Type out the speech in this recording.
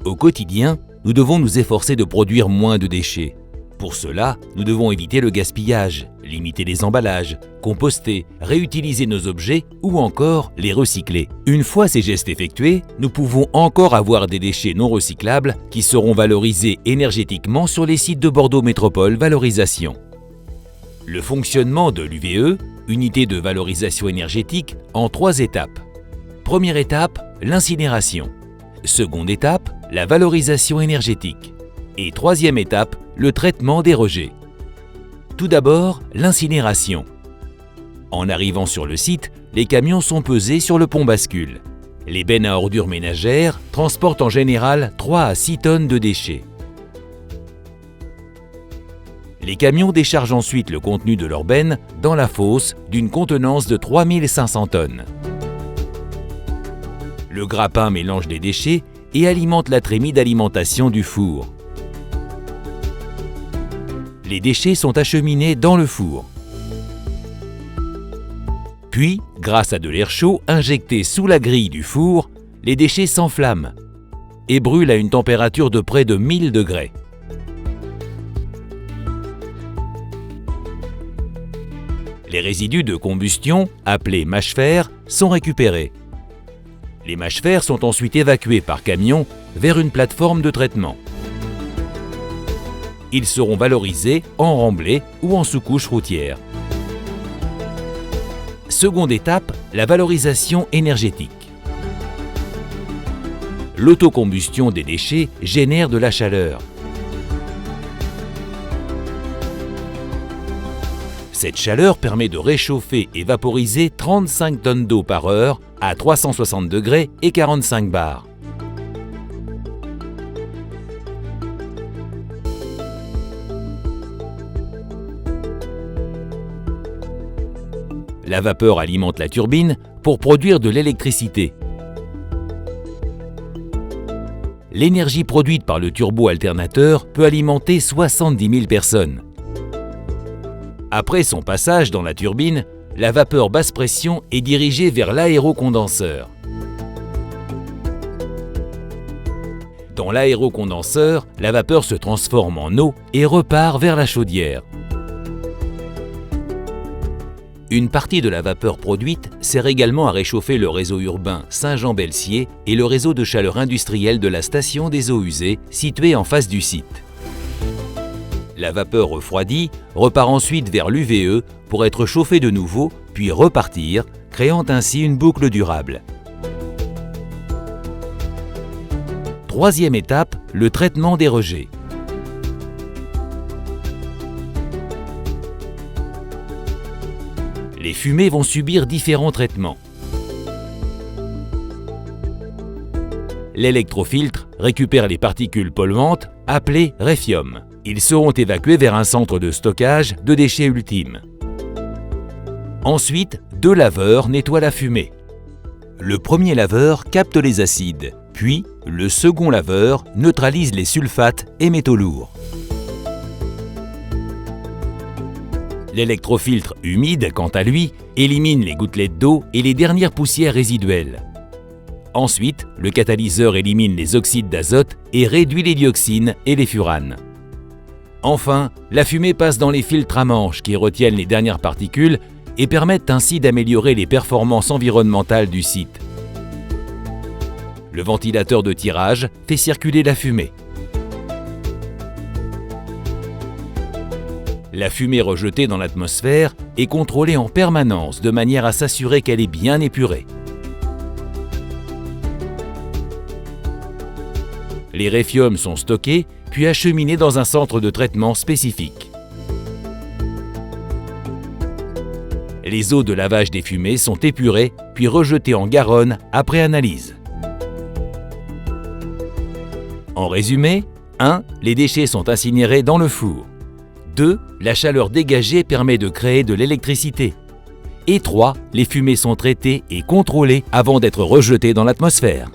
Au quotidien, nous devons nous efforcer de produire moins de déchets. Pour cela, nous devons éviter le gaspillage, limiter les emballages, composter, réutiliser nos objets ou encore les recycler. Une fois ces gestes effectués, nous pouvons encore avoir des déchets non recyclables qui seront valorisés énergétiquement sur les sites de Bordeaux Métropole Valorisation. Le fonctionnement de l'UVE, unité de valorisation énergétique, en 3 étapes. Première étape, l'incinération. Seconde étape, la valorisation énergétique. Et troisième étape, le traitement des rejets. Tout d'abord, l'incinération. En arrivant sur le site, les camions sont pesés sur le pont bascule. Les bennes à ordures ménagères transportent en général 3 à 6 tonnes de déchets. Les camions déchargent ensuite le contenu de leur benne dans la fosse d'une contenance de 3500 tonnes. Le grappin mélange les déchets et alimente la trémie d'alimentation du four. Les déchets sont acheminés dans le four. Puis, grâce à de l'air chaud injecté sous la grille du four, les déchets s'enflamment et brûlent à une température de près de 1000 degrés. Les résidus de combustion, appelés mâche-fer, sont récupérés. Les mâche-fer sont ensuite évacués par camion vers une plateforme de traitement. Ils seront valorisés en remblai ou en sous-couche routière. Seconde étape, la valorisation énergétique. L'autocombustion des déchets génère de la chaleur. Cette chaleur permet de réchauffer et vaporiser 35 tonnes d'eau par heure à 360 degrés et 45 bars. La vapeur alimente la turbine pour produire de l'électricité. L'énergie produite par le turbo-alternateur peut alimenter 70 000 personnes. Après son passage dans la turbine, la vapeur basse pression est dirigée vers l'aérocondenseur. Dans l'aérocondenseur, la vapeur se transforme en eau et repart vers la chaudière. Une partie de la vapeur produite sert également à réchauffer le réseau urbain Saint-Jean-Belsier et le réseau de chaleur industrielle de la station des eaux usées située en face du site. La vapeur refroidie repart ensuite vers l'UVE pour être chauffée de nouveau, puis repartir, créant ainsi une boucle durable. Troisième étape, le traitement des rejets. Les fumées vont subir différents traitements. L'électrofiltre récupère les particules polluantes appelées réfium. Ils seront évacués vers un centre de stockage de déchets ultimes. Ensuite, 2 laveurs nettoient la fumée. Le premier laveur capte les acides, puis le second laveur neutralise les sulfates et métaux lourds. L'électrofiltre humide, quant à lui, élimine les gouttelettes d'eau et les dernières poussières résiduelles. Ensuite, le catalyseur élimine les oxydes d'azote et réduit les dioxines et les furanes. Enfin, la fumée passe dans les filtres à manches qui retiennent les dernières particules et permettent ainsi d'améliorer les performances environnementales du site. Le ventilateur de tirage fait circuler la fumée. La fumée rejetée dans l'atmosphère est contrôlée en permanence de manière à s'assurer qu'elle est bien épurée. Les réfiums sont stockés puis acheminés dans un centre de traitement spécifique. Les eaux de lavage des fumées sont épurées puis rejetées en Garonne après analyse. En résumé, 1. Les déchets sont incinérés dans le four. 2. La chaleur dégagée permet de créer de l'électricité. Et 3. Les fumées sont traitées et contrôlées avant d'être rejetées dans l'atmosphère.